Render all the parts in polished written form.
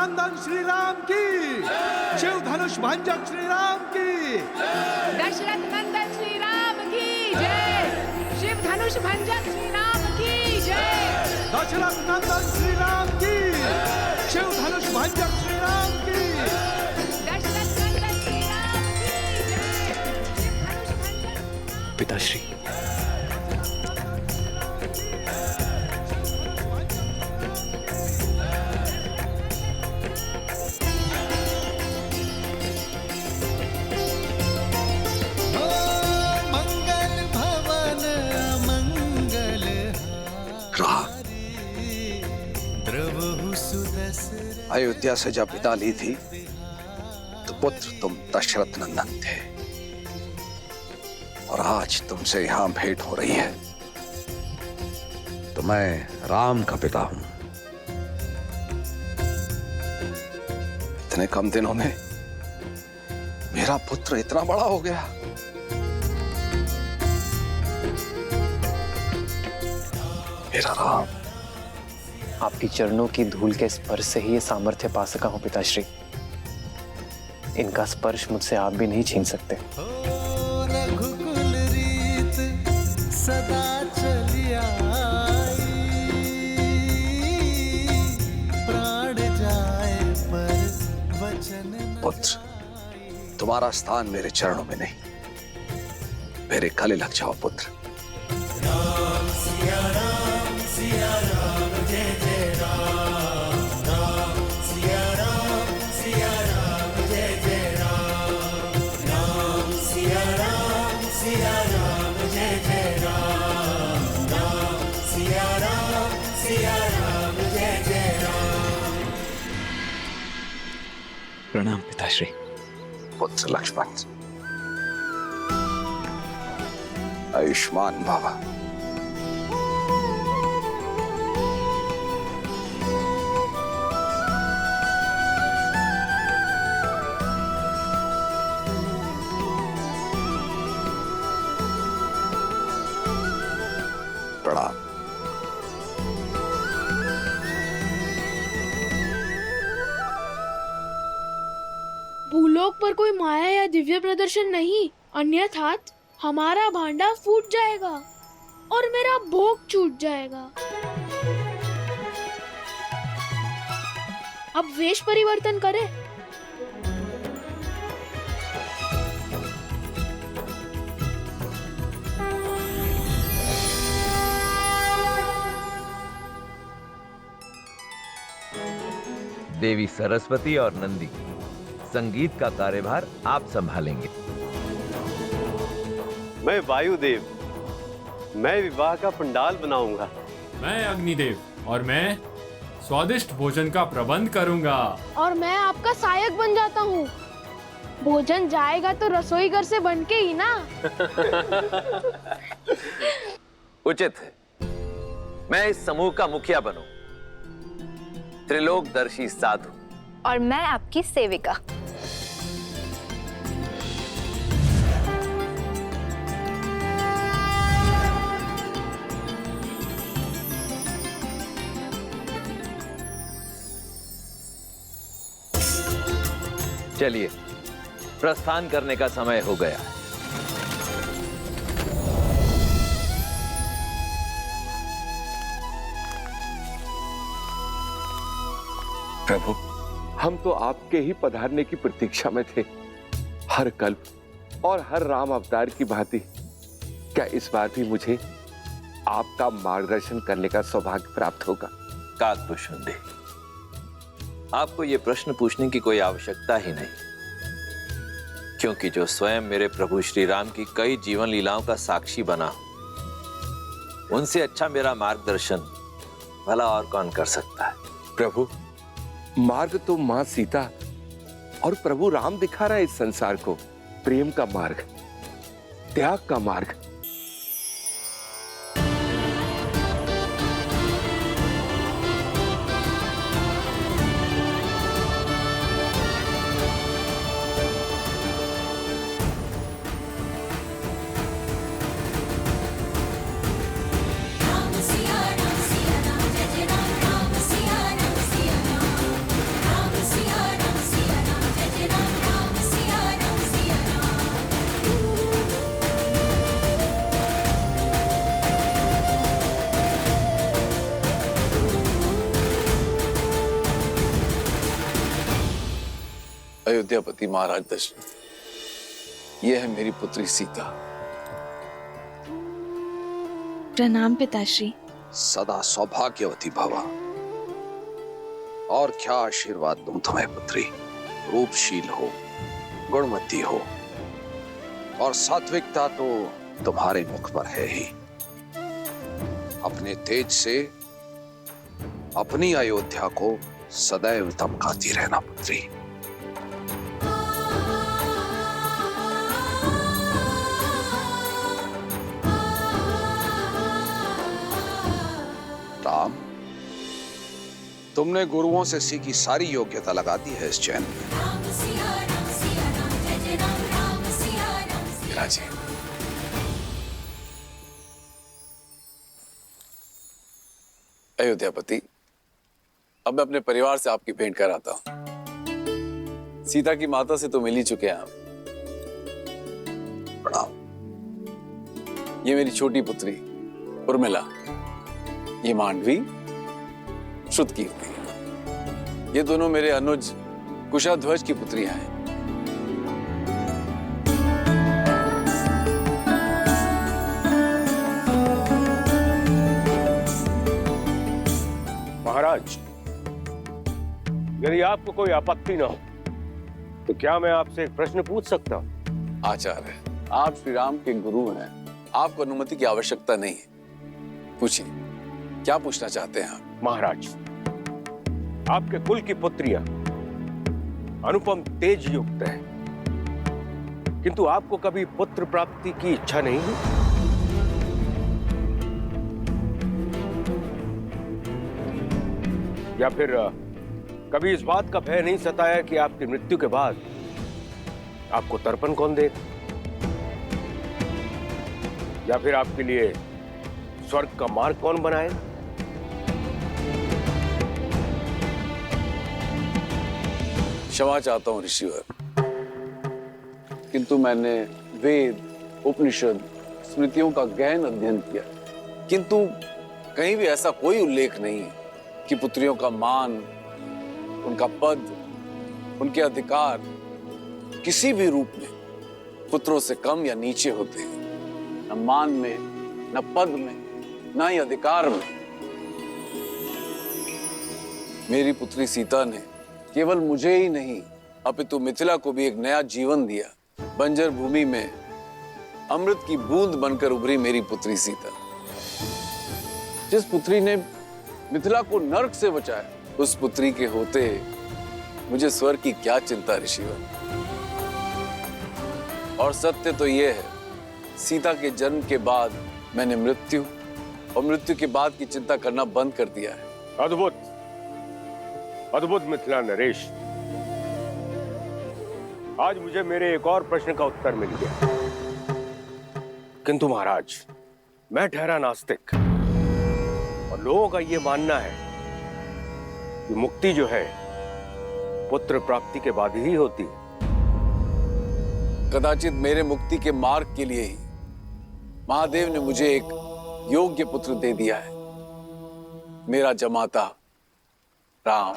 नंदन श्री राम की, शिव धनुष भंजक श्री राम की, दशरथ नंदन श्री राम की जय। शिव धनुष भंजक श्री राम की जय। दशरथ नंदन श्री राम की, शिव धनुष भंजक श्री राम की, दशरथ नंदन श्री राम की जय। शिव धनुष भंजक पिताश्री, अयोध्या से जब विदा ली थी तो पुत्र तुम दशरथ नंदन थे, और आज तुमसे यहां भेंट हो रही है तो मैं राम का पिता हूं। इतने कम दिनों में मेरा पुत्र इतना बड़ा हो गया। मेरा राम। आपकी चरणों की धूल के स्पर्श से ही ये सामर्थ्य पा सका हूं पिताश्री। इनका स्पर्श मुझसे आप भी नहीं छीन सकते। रघुकुल रीत सदा चली आई, प्राण जाए पर वचन न पुत्र, तुम्हारा स्थान मेरे चरणों में नहीं, मेरे गले लग जाओ पुत्र। राम सिया राम जय जय राम, राम सिया राम जय जय राम, राम सिया राम जय जय राम, राम सिया राम जय जय राम। प्रणाम पिताश्री। पुत्र लक्ष्मण, आयुष्मान बाबा। प्रणाम। भूलोक पर कोई माया या दिव्य प्रदर्शन नहीं, अन्यथा हमारा भांडा फूट जाएगा और मेरा भोग छूट जाएगा। अब वेश परिवर्तन करें। देवी सरस्वती और नंदी, संगीत का कार्यभार आप संभालेंगे। मैं वायुदेव, मैं विवाह का पंडाल बनाऊंगा। मैं अग्निदेव, और मैं स्वादिष्ट भोजन का प्रबंध करूंगा। और मैं आपका सहायक बन जाता हूँ। भोजन जाएगा तो रसोई घर से बन के ही ना। उचित है, मैं इस समूह का मुखिया बनूं, त्रिलोकदर्शी साधु। और मैं आपकी सेविका। चलिए, प्रस्थान करने का समय हो गया। प्रभु, हम तो आपके ही पधारने की प्रतीक्षा में थे। हर कल्प और हर राम अवतार की भांति क्या इस बार भी मुझे आपका मार्गदर्शन करने का सौभाग्य प्राप्त होगा? काकभूषुंडी, आपको ये प्रश्न पूछने की कोई आवश्यकता ही नहीं, क्योंकि जो स्वयं मेरे प्रभु श्री राम की कई जीवन लीलाओं का साक्षी बना, उनसे अच्छा मेरा मार्गदर्शन भला और कौन कर सकता है? प्रभु, मार्ग तो मां सीता और प्रभु राम दिखा रहा है इस संसार को। प्रेम का मार्ग, त्याग का मार्ग। राम अयोध्यापति महाराज दशरथ, यह है मेरी पुत्री सीता। प्रणाम पिताश्री। सदा सौभाग्यवती भवा। और क्या आशीर्वाद दूं तुम्हें पुत्री। रूपशील हो, गुणवती हो, और सात्विकता तो तुम्हारे मुख पर है ही। अपने तेज से अपनी अयोध्या को सदैव दमकाती रहना पुत्री। राम, तुमने गुरुओं से सीखी सारी योग्यता लगा दी है इस चैन में। राजी, अयोध्यापति, अब मैं अपने परिवार से आपकी भेंट कराता हूं। सीता की माता से तो मिल ही चुके हैं आप। प्रणाम। ये मेरी छोटी पुत्री उर्मिला, ये मांडवी श्रुतकीर्ति। ये दोनों मेरे अनुज कुशाध्वज की पुत्रियां हैं। महाराज, यदि आपको कोई आपत्ति ना हो तो क्या मैं आपसे एक प्रश्न पूछ सकता हूं? आचार्य, आप श्री राम के गुरु हैं, आपको अनुमति की आवश्यकता नहीं है। पूछिए, क्या पूछना चाहते हैं आप? महाराज, आपके कुल की पुत्रियां अनुपम तेज युक्त है, किंतु आपको कभी पुत्र प्राप्ति की इच्छा नहीं है? या फिर कभी इस बात का भय नहीं सताया कि आपकी मृत्यु के बाद आपको तर्पण कौन देगा, या फिर आपके लिए स्वर्ग का मार्ग कौन बनाएगा? क्षमा चाहता हूं ऋषिवर, किंतु मैंने वेद, उपनिषद, स्मृतियों का गहन अध्ययन किया, किंतु कहीं भी ऐसा कोई उल्लेख नहीं कि पुत्रियों का मान, उनका पद, उनके अधिकार किसी भी रूप में पुत्रों से कम या नीचे होते हैं। न मान में, न पद में, न ही अधिकार में। मेरी पुत्री सीता ने केवल मुझे ही नहीं अपितु मिथिला को भी एक नया जीवन दिया। बंजर भूमि में अमृत की बूंद बनकर उभरी मेरी पुत्री सीता। जिस पुत्री ने मिथिला को नरक से बचाया, उस पुत्री के होते मुझे स्वर्ग की क्या चिंता ऋषिवर। और सत्य तो यह है, सीता के जन्म के बाद मैंने मृत्यु और मृत्यु के बाद की चिंता करना बंद कर दिया है। अद्भुत, अद्भुत मिथिला नरेश। आज मुझे मेरे एक और प्रश्न का उत्तर मिल गया। किंतु महाराज, मैं ठहरा नास्तिक, और लोगों का यह मानना है कि मुक्ति जो है पुत्र प्राप्ति के बाद ही होती है। कदाचित मेरे मुक्ति के मार्ग के लिए ही महादेव ने मुझे एक योग्य पुत्र दे दिया है, मेरा जमाता राम।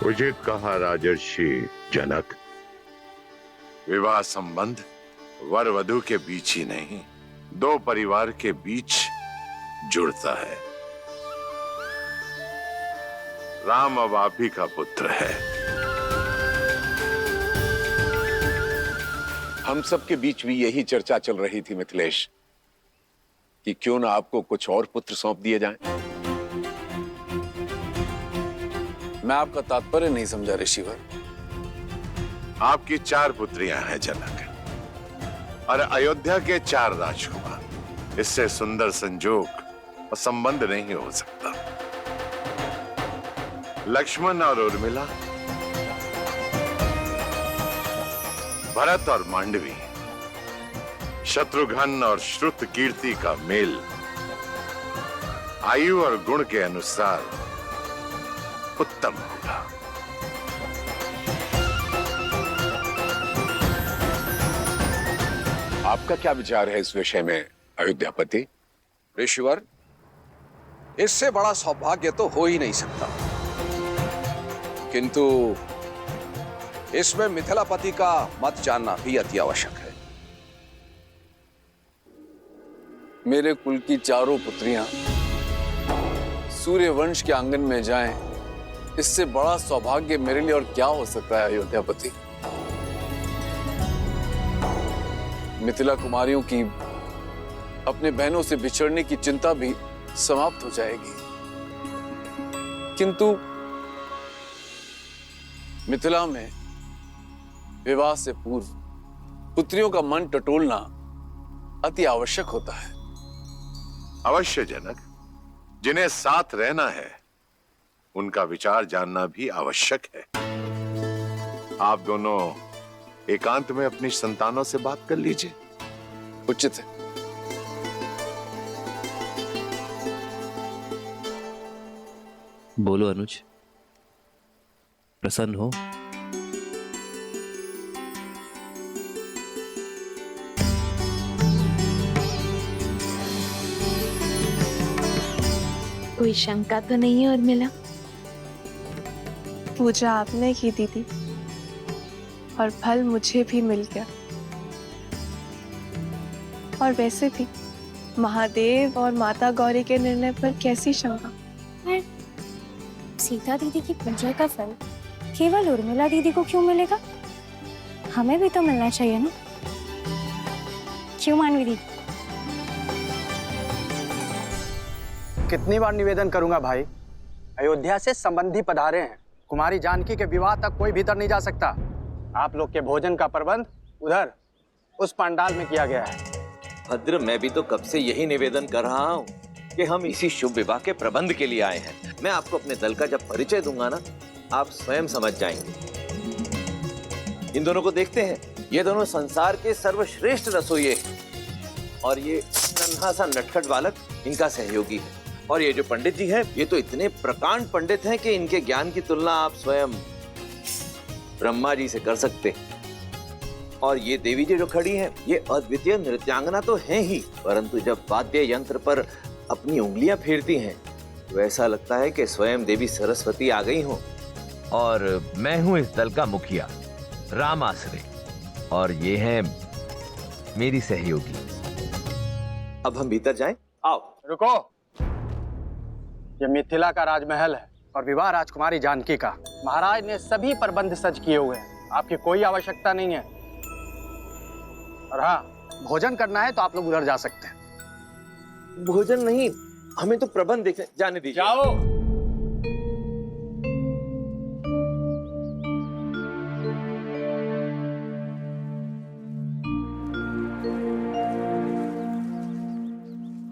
उचित कहा राजर्षि जनक, विवाह संबंध वर वधु के बीच ही नहीं, दो परिवार के बीच जुड़ता है। राम अब आप ही का पुत्र है। हम सब के बीच भी यही चर्चा चल रही थी मिथिलेश, कि क्यों ना आपको कुछ और पुत्र सौंप दिए जाएं। मैं आपका तात्पर्य नहीं समझा ऋषिवर। आपकी 4 पुत्रियां हैं जनक, और अयोध्या के 4 राजकुमार। इससे सुंदर संजोग और संबंध नहीं हो सकता। लक्ष्मण और उर्मिला, भरत और मांडवी, शत्रुघ्न और श्रुतकीर्ति का मेल आयु और गुण के अनुसार उत्तम होगा। आपका क्या विचार है इस विषय में अयोध्यापति? ऋषिवर, इससे बड़ा सौभाग्य तो हो ही नहीं सकता, किंतु इसमें मिथिलापति का मत जानना भी अति आवश्यक है। मेरे कुल की चारों पुत्रियां सूर्य वंश के आंगन में जाएं, इससे बड़ा सौभाग्य मेरे लिए और क्या हो सकता है अयोध्यापति। मिथिला कुमारियों की अपने बहनों से बिछड़ने की चिंता भी समाप्त हो जाएगी, किंतु मिथिला में विवाह से पूर्व पुत्रियों का मन टटोलना अति आवश्यक होता है। अवश्य जनक, जिन्हें साथ रहना है उनका विचार जानना भी आवश्यक है। आप दोनों एकांत में अपनी संतानों से बात कर लीजिए। उचित है। बोलो अनुज, प्रसन्न हो? कोई शंका तो नहीं है उर्मिला? पूजा आपने की दीदी, और फल मुझे भी मिल गया। और वैसे भी महादेव और माता गौरी के निर्णय पर कैसी शंका? सीता दीदी की पूजा का फल केवल उर्मिला दीदी को क्यों मिलेगा? हमें भी तो मिलना चाहिए ना, क्यों मानवी दीदी? कितनी बार निवेदन करूंगा भाई, अयोध्या से संबंधी पधारे हैं। कुमारी जानकी के विवाह तक कोई भीतर नहीं जा सकता। आप लोग के भोजन का प्रबंध उधर उस पंडाल में किया गया है। भद्र, मैं भी तो कब से यही निवेदन कर रहा हूँ कि हम इसी शुभ विवाह के प्रबंध के लिए आए हैं। मैं आपको अपने दल का जब परिचय दूंगा ना, आप स्वयं समझ जाएंगे। इन दोनों को देखते हैं, ये दोनों संसार के सर्वश्रेष्ठ रसोइये हैं, और ये नन्हा सा नटखट बालक इनका सहयोगी है। और ये जो पंडित जी हैं, ये तो इतने प्रकांड पंडित हैं कि इनके ज्ञान की तुलना आप स्वयं ब्रह्मा जी से कर सकते हैं। और ये देवी जी जो खड़ी हैं, ये अद्वितीय नृत्यांगना तो हैं ही, परंतु जब वाद्य यंत्र पर अपनी उंगलियां फेरती हैं तो ऐसा लगता है कि स्वयं देवी सरस्वती आ गई हो। और मैं हूं इस दल का मुखिया राम आसरे, और ये है मेरी सहयोगी। अब हम भीतर जाएं? आओ। रुको, ये मिथिला का राजमहल है और विवाह राजकुमारी जानकी का। महाराज ने सभी प्रबंध सज किए हुए हैं, आपकी कोई आवश्यकता नहीं है। और हाँ, भोजन करना है तो आप लोग उधर जा सकते हैं। भोजन नहीं, हमें तो प्रबंध देखने जाने दीजिए। जाओ।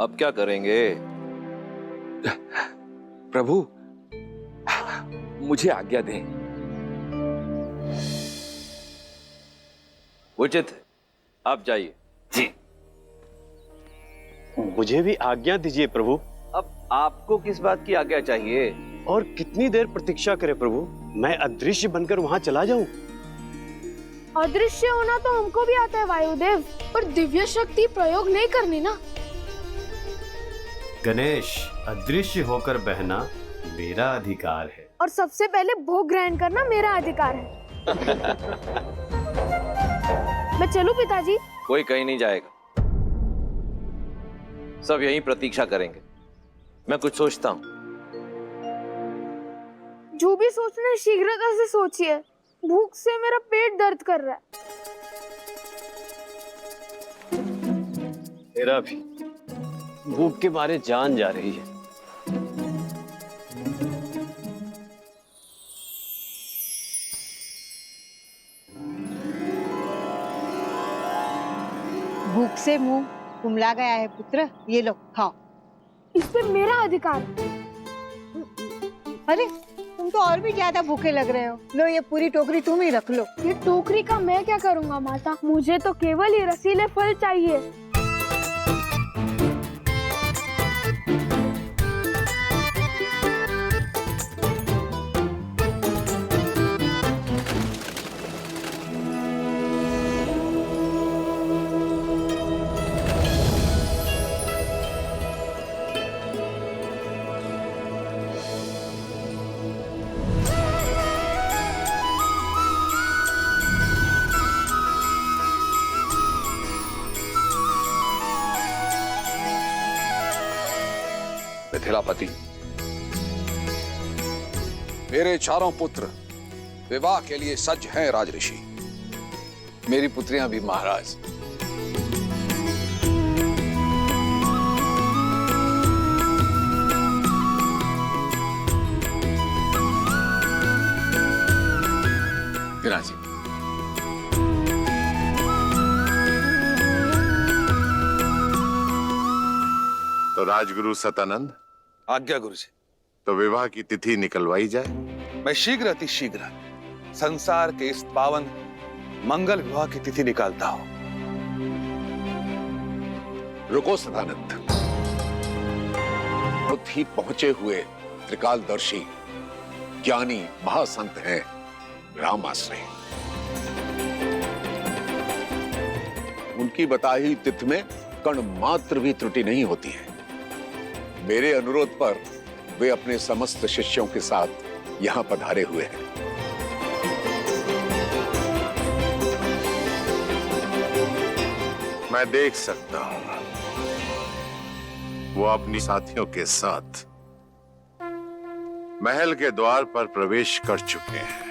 अब क्या करेंगे? प्रभु, मुझे आज्ञा दें। उचित है, आप जाइए। जी। मुझे भी आज्ञा दीजिए प्रभु। अब आपको किस बात की आज्ञा चाहिए? और कितनी देर प्रतीक्षा करे प्रभु? मैं अदृश्य बनकर वहां चला जाऊं? अदृश्य होना तो हमको भी आता है वायुदेव, पर दिव्य शक्ति प्रयोग नहीं करनी ना। गणेश, अदृश्य होकर बहना मेरा अधिकार है, और सबसे पहले भोग ग्रहण करना मेरा अधिकार है। मैं चलूं पिताजी? कोई कहीं नहीं जाएगा, सब यहीं प्रतीक्षा करेंगे। मैं कुछ सोचता हूँ। जो भी सोचना है शीघ्रता से सोचिए, भूख से मेरा पेट दर्द कर रहा है। मेरा भी भूख के मारे जान जा रही है। भूख से मुंह कुमला गया है पुत्र, ये लो खाओ। इस पे मेरा अधिकार। अरे तुम तो और भी ज्यादा भूखे लग रहे हो। लो ये पूरी टोकरी तुम ही रख लो। ये टोकरी का मैं क्या करूंगा माता? मुझे तो केवल ये रसीले फल चाहिए। मिथिलापति, मेरे चारों पुत्र विवाह के लिए सज्ज हैं राजऋषि। मेरी पुत्रियां भी महाराज। विराजी। तो राजगुरु सतानंद, आज्ञा गुरु जी। तो विवाह की तिथि निकलवाई जाए। मैं शीघ्र अतिशीघ्र संसार के इस पावन मंगल विवाह की तिथि निकालता हूं। रुको सदानंद, खुद ही पहुंचे हुए त्रिकालदर्शी ज्ञानी महासंत हैं रामाश्रय। उनकी बताई तिथि में कण मात्र भी त्रुटि नहीं होती है। मेरे अनुरोध पर वे अपने समस्त शिष्यों के साथ यहां पधारे हुए हैं। मैं देख सकता हूं वो अपनी साथियों के साथ महल के द्वार पर प्रवेश कर चुके हैं।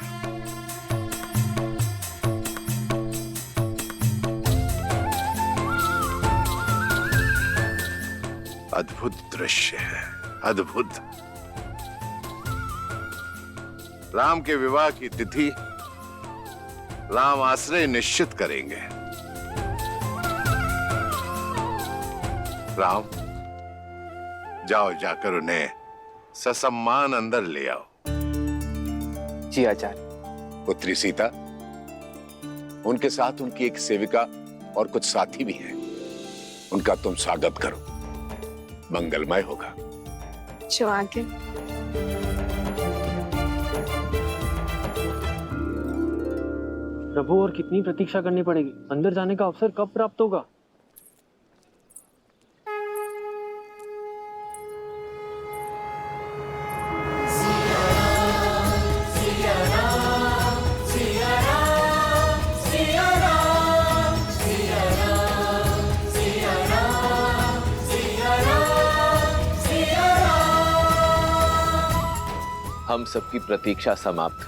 अद्भुत दृश्य है, अद्भुत। राम के विवाह की तिथि राम आश्रय निश्चित करेंगे। राम, जाओ जाकर उन्हें ससम्मान अंदर ले आओ। जी आचार्य। पुत्री सीता, उनके साथ उनकी एक सेविका और कुछ साथी भी हैं। उनका तुम स्वागत करो, मंगलमय होगा। जो आगे। प्रभु, और कितनी प्रतीक्षा करनी पड़ेगी? अंदर जाने का अवसर कब प्राप्त होगा? हम सबकी प्रतीक्षा समाप्त,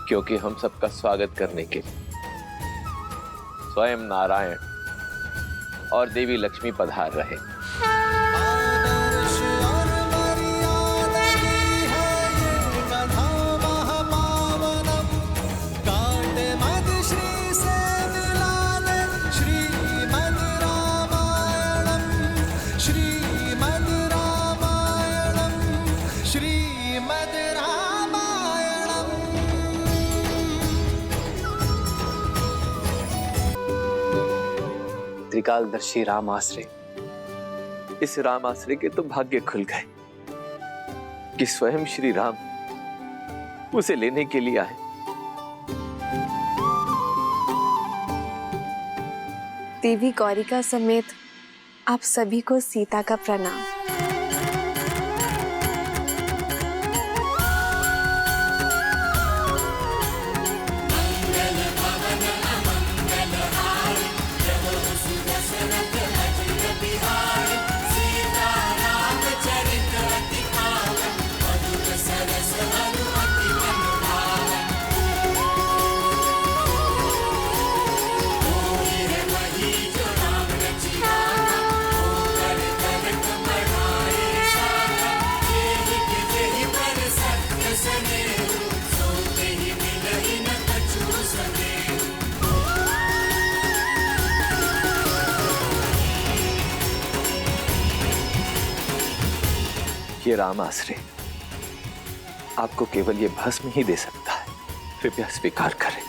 क्योंकि हम सबका स्वागत करने के लिए स्वयं नारायण और देवी लक्ष्मी पधार रहे। त्रिकालदर्शी राम आश्रय, इस राम आश्रय के तो भाग्य खुल गए कि स्वयं श्री राम उसे लेने के लिए आए। देवी गौरिका समेत आप सभी को सीता का प्रणाम। ये राम आश्रय आपको केवल ये भस्म ही दे सकता है, कृपया स्वीकार करें।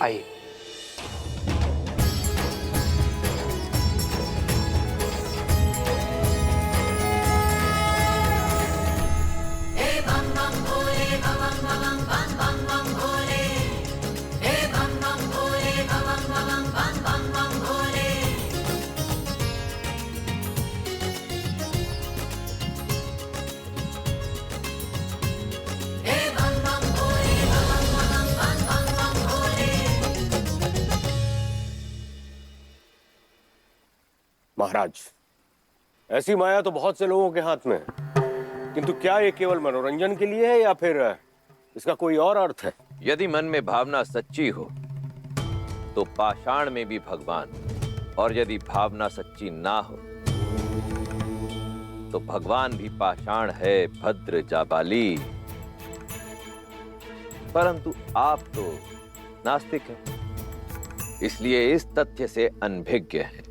आइए। महाराज, ऐसी माया तो बहुत से लोगों के हाथ में है, किंतु क्या ये केवल मनोरंजन के लिए है या फिर इसका कोई और अर्थ है? यदि मन में भावना सच्ची हो तो पाषाण में भी भगवान, और यदि भावना सच्ची ना हो तो भगवान भी पाषाण है। भद्र जाबाली, परंतु आप तो नास्तिक हैं, इसलिए इस तथ्य से अनभिज्ञ हैं।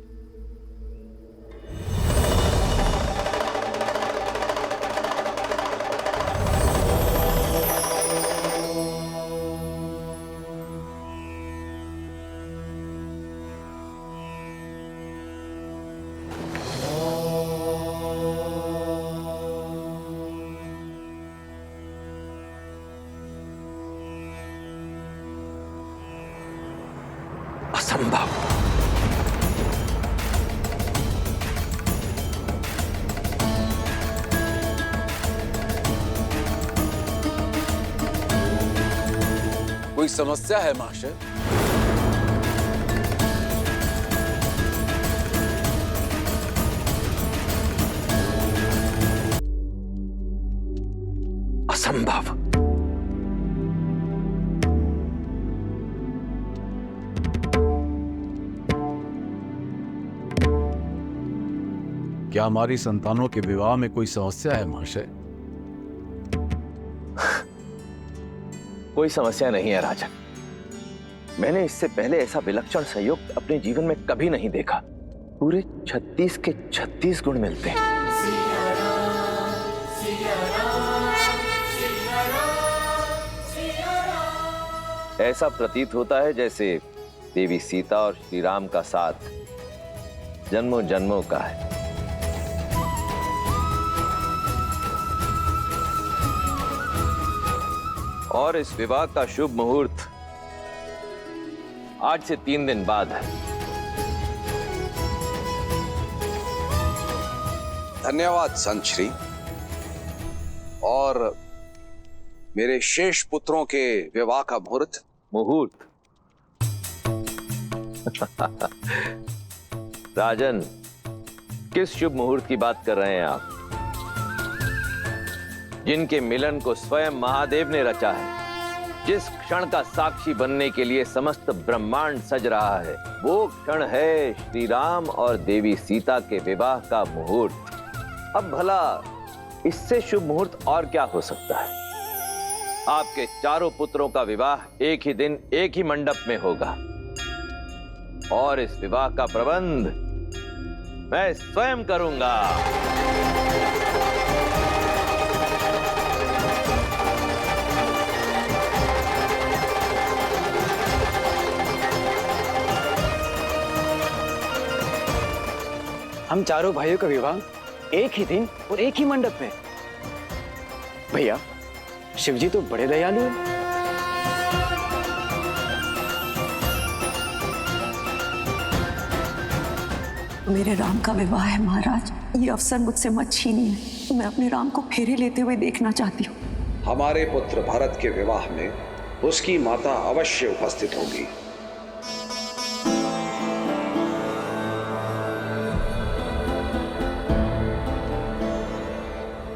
असंभव। कोई समस्या है महाशय? असंभव। क्या हमारी संतानों के विवाह में कोई समस्या है महाशय? कोई समस्या नहीं है राजन। मैंने इससे पहले ऐसा विलक्षण संयोग अपने जीवन में कभी नहीं देखा। पूरे 36 के 36 गुण मिलते हैं। ऐसा प्रतीत होता है जैसे देवी सीता और श्री राम का साथ जन्मों जन्मों का है। और इस विवाह का शुभ मुहूर्त आज से 3 दिन बाद है। धन्यवाद संत श्री। और मेरे शेष पुत्रों के विवाह का मुहूर्त राजन, किस शुभ मुहूर्त की बात कर रहे हैं आप? जिनके मिलन को स्वयं महादेव ने रचा है, जिस क्षण का साक्षी बनने के लिए समस्त ब्रह्मांड सज रहा है, वो क्षण है श्री राम और देवी सीता के विवाह का मुहूर्त। अब भला इससे शुभ मुहूर्त और क्या हो सकता है? आपके चारों पुत्रों का विवाह एक ही दिन एक ही मंडप में होगा, और इस विवाह का प्रबंध मैं स्वयं करूंगा। हम चारों भाइयों का विवाह एक ही दिन और एक ही मंडप में। भैया, शिवजी तो बड़े दयालु हैं। मेरे राम का विवाह है महाराज, ये अवसर मुझसे मत छीनिए। मैं अपने राम को फेरे लेते हुए देखना चाहती हूँ। हमारे पुत्र भरत के विवाह में उसकी माता अवश्य उपस्थित होगी।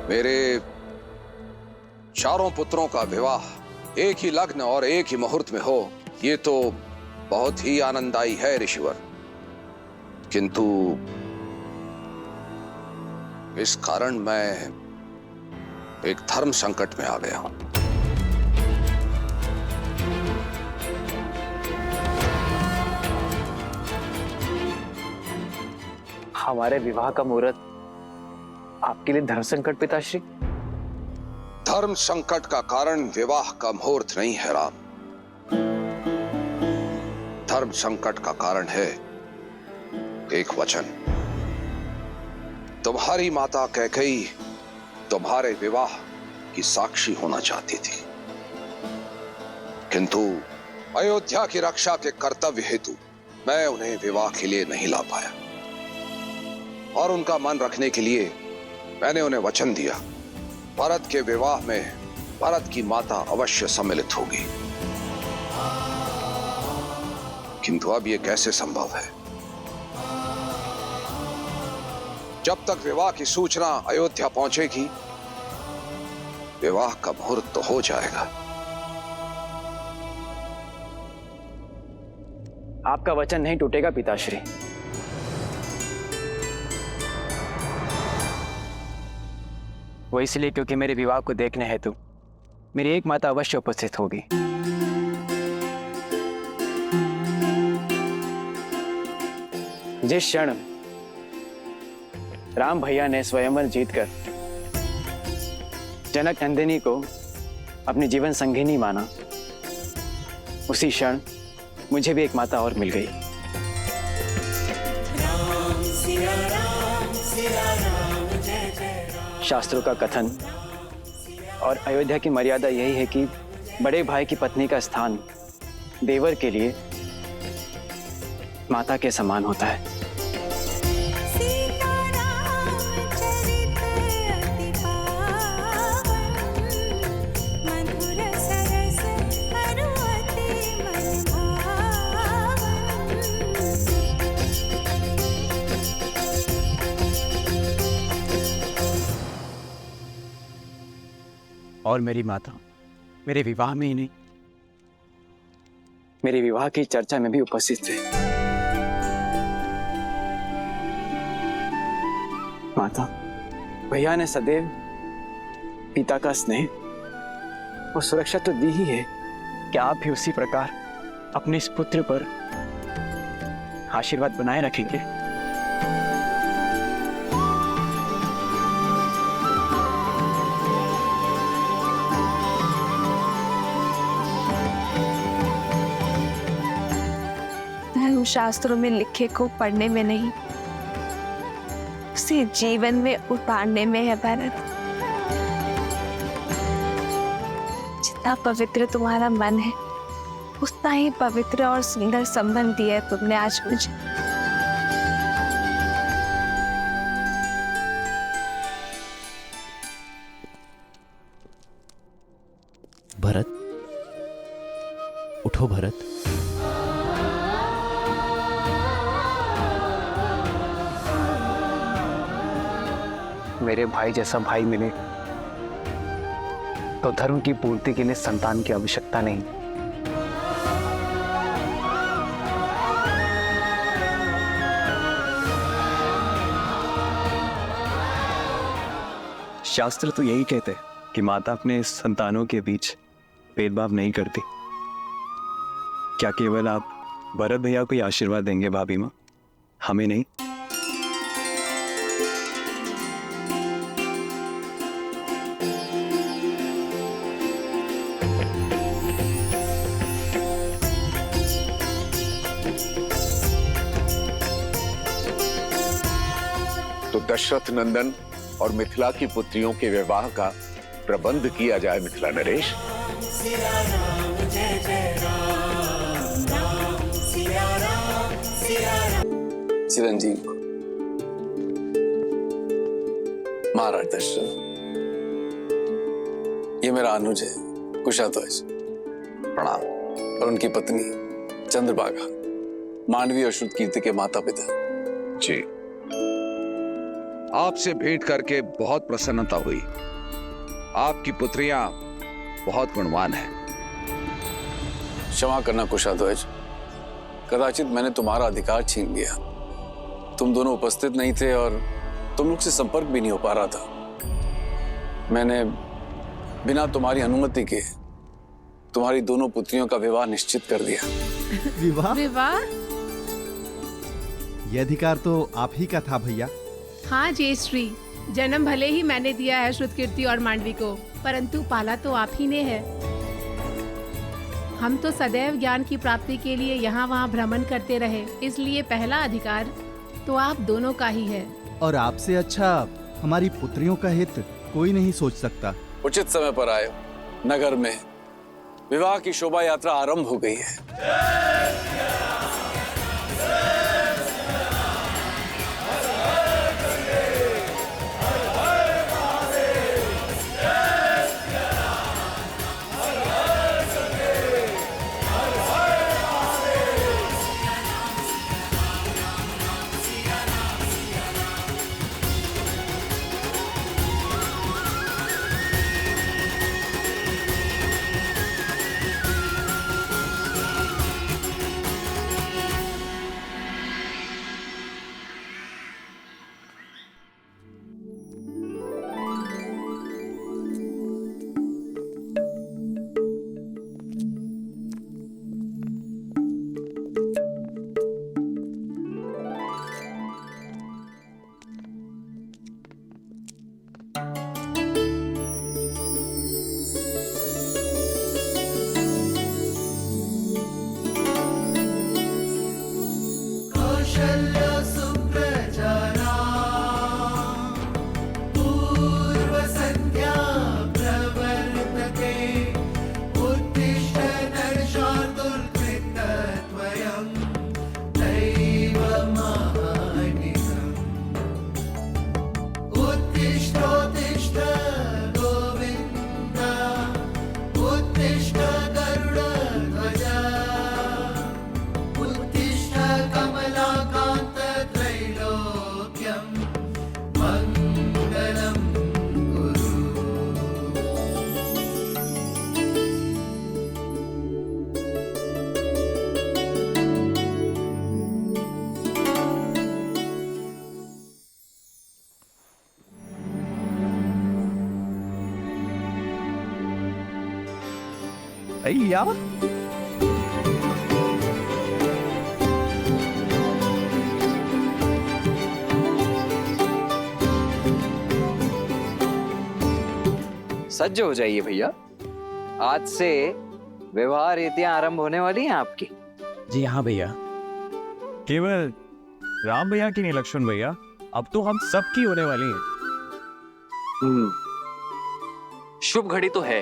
मेरे चारों पुत्रों का विवाह एक ही लग्न और एक ही मुहूर्त में हो, ये तो बहुत ही आनंददायी है ऋषिवर। किंतु इस कारण मैं एक धर्म संकट में आ गया हूं। हमारे विवाह का मुहूर्त आपके लिए धर्म संकट पिताश्री? धर्म संकट का कारण विवाह का मुहूर्त नहीं है राम। धर्म संकट का कारण है एक वचन। तुम्हारी माता कैकेयी तुम्हारे विवाह की साक्षी होना चाहती थी, किंतु अयोध्या की रक्षा के कर्तव्य हेतु मैं उन्हें विवाह के लिए नहीं ला पाया, और उनका मन रखने के लिए मैंने उन्हें वचन दिया, भरत के विवाह में भरत की माता अवश्य सम्मिलित होगी। किंतु अब यह कैसे संभव है? जब तक विवाह की सूचना अयोध्या पहुंचेगी, विवाह का मुहूर्त तो हो जाएगा। आपका वचन नहीं टूटेगा पिताश्री। वो इसलिए क्योंकि मेरे विवाह को देखने हेतु मेरी एक माता अवश्य उपस्थित होगी। जिस क्षण राम भैया ने स्वयंवर जीतकर जनक नंदिनी को अपनी जीवन संगिनी माना, उसी क्षण मुझे भी एक माता और मिल गई। शास्त्रों का कथन और अयोध्या की मर्यादा यही है कि बड़े भाई की पत्नी का स्थान देवर के लिए माता के समान होता है। और मेरी माता मेरे विवाह में ही नहीं, मेरे विवाह की चर्चा में भी उपस्थित थे। माता, भैया ने सदैव पिता का स्नेह और सुरक्षा तो दी ही है, क्या आप भी उसी प्रकार अपने इस पुत्र पर आशीर्वाद बनाए रखेंगे? शास्त्रों में लिखे को पढ़ने में नहीं, उसे जीवन में उतारने में है भरत। जितना पवित्र तुम्हारा मन है, उतना ही पवित्र और सुंदर संबंध दिया है तुमने आज मुझे। भरत, उठो भरत। मेरे भाई जैसा भाई मिले तो धर्म की पूर्ति के लिए संतान की आवश्यकता नहीं। शास्त्र तो यही कहते हैं कि माता अपने संतानों के बीच भेदभाव नहीं करती। क्या केवल आप भरत भैया को ही आशीर्वाद देंगे भाभी माँ, हमें नहीं? तो दशरथ नंदन और मिथिला की पुत्रियों के विवाह का प्रबंध किया जाए मिथिला नरेश। चिरंजीव महाराज दशरथ, ये मेरा अनुज है कुशाध्वज, प्रणाम। और उनकी पत्नी चंद्रभागा, मांडवी और श्रुतकीर्ति के माता पिता। जी, आपसे भेंट करके बहुत प्रसन्नता हुई। आपकी पुत्रियां बहुत गुणवान हैं। क्षमा करना कुशाध्वज, कदाचित मैंने तुम्हारा अधिकार छीन लिया। तुम दोनों उपस्थित नहीं थे और तुम लोग से संपर्क भी नहीं हो पा रहा था। मैंने बिना तुम्हारी अनुमति के तुम्हारी दोनों पुत्रियों का विवाह निश्चित कर दिया। विवाह? विवाह? यह अधिकार तो आप ही का था भैया। हाँ जयश्री, जन्म भले ही मैंने दिया है श्रुतकीर्ति और मांडवी को, परंतु पाला तो आप ही ने है। हम तो सदैव ज्ञान की प्राप्ति के लिए यहाँ वहाँ भ्रमण करते रहे, इसलिए पहला अधिकार तो आप दोनों का ही है। और आपसे अच्छा हमारी पुत्रियों का हित कोई नहीं सोच सकता। उचित समय पर आए। नगर में विवाह की शोभा यात्रा आरंभ हो गई है। कौशल्य सुप्रजारा पूर्व संध्या प्रवर्तते उत्तिष्ठ नरशार्दूलकृतद्वयम् दैवमानिकम् उत्तिष्ठोत्तिष्ठ गोविन्द उत्तिष्ठ गरुडध्वज उत्तिष्ठ कमलाकान्त त्रैलोक्यं मङ्गलं कुरु। भैया सज्ज हो जाइए भैया, आज से विवाह रीतियां आरंभ होने वाली हैं आपकी। जी हाँ भैया, केवल राम भैया की नहीं लक्ष्मण भैया, अब तो हम सबकी होने वाली है। शुभ घड़ी तो है।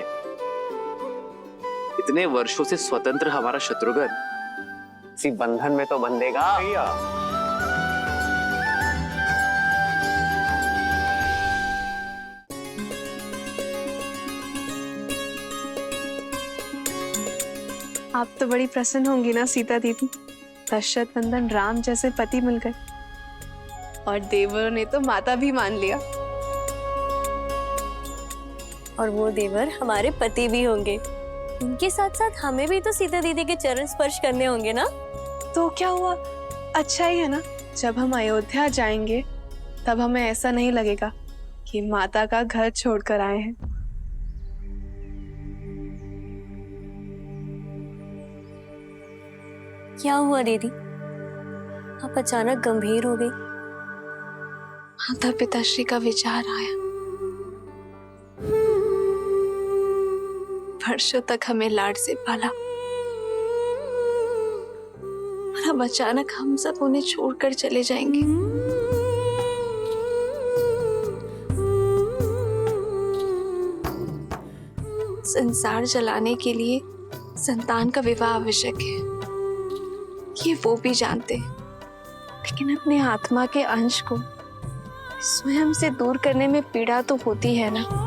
इतने वर्षों से स्वतंत्र हमारा शत्रुघ्न इसी बंधन में तो बंधेगा। आप तो बड़ी प्रसन्न होंगी ना सीता दीदी, दशरथ नंदन राम जैसे पति मिल गए और देवरों ने तो माता भी मान लिया। और वो देवर हमारे पति भी होंगे। उनके साथ साथ हमें भी तो सीता दीदी के चरण स्पर्श करने होंगे ना। तो क्या हुआ, अच्छा ही है ना। जब हम अयोध्या जाएंगे तब हमें ऐसा नहीं लगेगा कि माता का घर छोड़कर आए हैं। क्या हुआ दीदी, आप अचानक गंभीर हो गई? माता पिताश्री का विचार आया। वर्षों तक हमें लाड से पाला और अब अचानक हम सब उन्हें छोड़कर चले जाएंगे। संसार चलाने के लिए संतान का विवाह आवश्यक है, ये वो भी जानते हैं, लेकिन अपने आत्मा के अंश को स्वयं से दूर करने में पीड़ा तो होती है ना।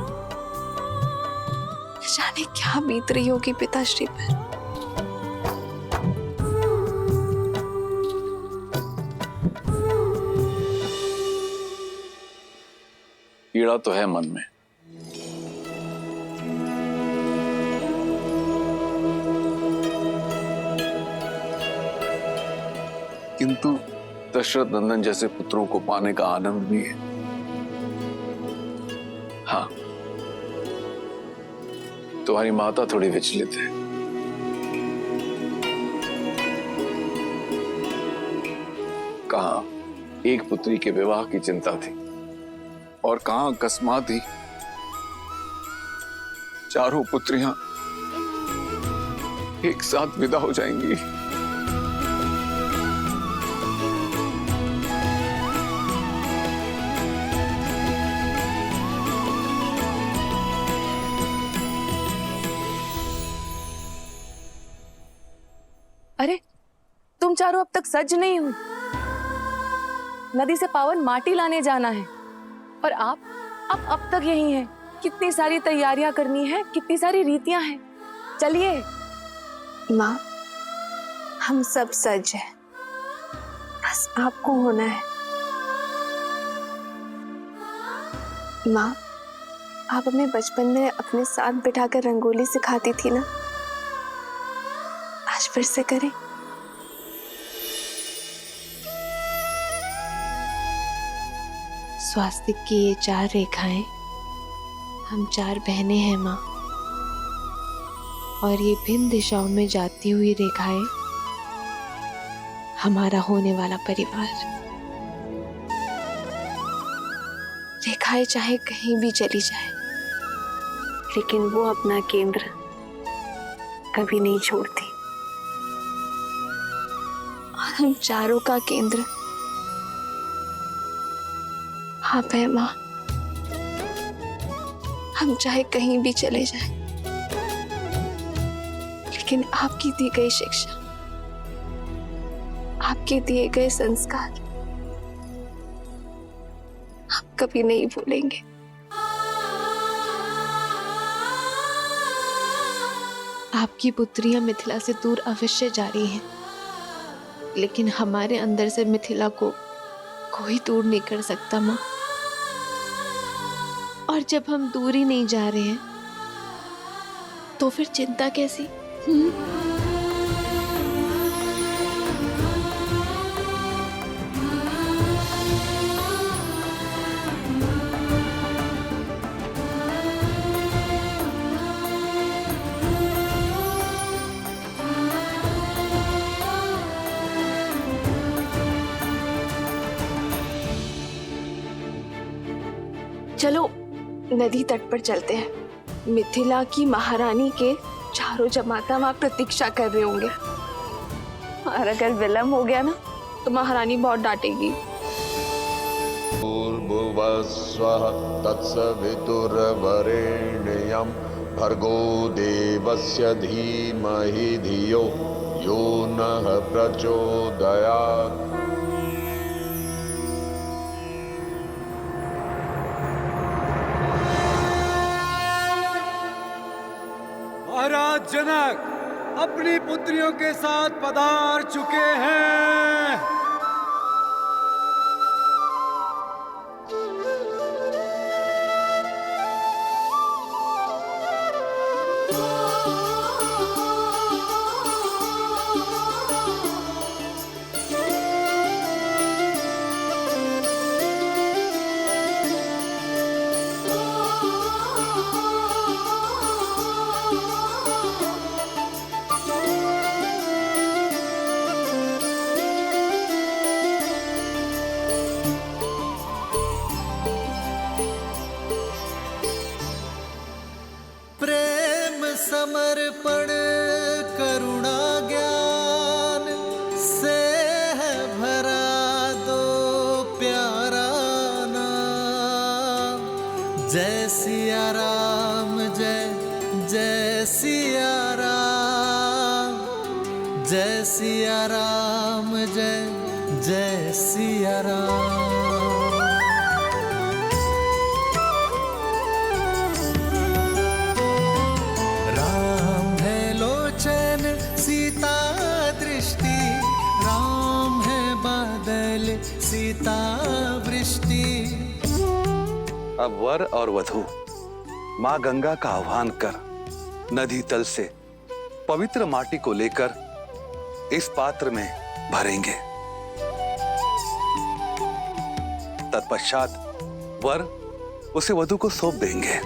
जाने क्या बीत रही होगी पिताश्री पर। पीड़ा तो है मन में, किंतु दशरथ नंदन जैसे पुत्रों को पाने का आनंद भी है। हाँ, तुम्हारी माता थोड़ी विचलित है। कहाँ एक पुत्री के विवाह की चिंता थी और कहाँ अकस्मात ही चारों पुत्रियां एक साथ विदा हो जाएंगी। अरे तुम चारों अब तक सज नहीं हो। नदी से पावन माटी लाने जाना है और आप अब तक यही हैं। कितनी सारी तैयारियां करनी है, कितनी सारी रीतियां हैं। चलिए। माँ, हम सब सज हैं, बस आपको होना है। माँ, आप हमें बचपन में अपने साथ बिठाकर रंगोली सिखाती थी ना, आज फिर से करें। स्वास्तिक की ये 4 रेखाएं, हम 4 बहनें हैं माँ, और ये भिन्न दिशाओं में जाती हुई रेखाएं हमारा होने वाला परिवार। रेखाएं चाहे कहीं भी चली जाए, लेकिन वो अपना केंद्र कभी नहीं छोड़ती। और हम चारों का केंद्र आप है माँ। हम चाहे कहीं भी चले जाएं, लेकिन आपकी दी गई शिक्षा, आपके दिए गए संस्कार हम कभी नहीं भूलेंगे। आपकी पुत्रियां मिथिला से दूर अवश्य जा रही हैं, लेकिन हमारे अंदर से मिथिला को कोई दूर नहीं कर सकता माँ। और जब हम दूर ही नहीं जा रहे हैं तो फिर चिंता कैसी? चलो नदी तट पर चलते हैं। मिथिला की महारानी के चारों जमाता वहां प्रतीक्षा कर रहे होंगे, और अगर विलंब हो गया ना तो महारानी बहुत डांटेगी। भूर्भुवस्वः तत्सवितुर्वरेण्यं भर्गो देवस्य धीमहि धियो यो नः प्रचोदयात्। महाराज जनक अपनी पुत्रियों के साथ पधार चुके हैं। प्रेम समर्पण करुणा ज्ञान से है भरा दो प्यारा नाम। जय सिया राम, जय जय सिया राम, जय सिया राम, जय जय सिया राम। सीता दृष्टि, राम है बादल सीता वृष्टि। अब वर और वधू माँ गंगा का आह्वान कर नदी तल से पवित्र माटी को लेकर इस पात्र में भरेंगे। तत्पश्चात वर उसे वधू को सौंप देंगे।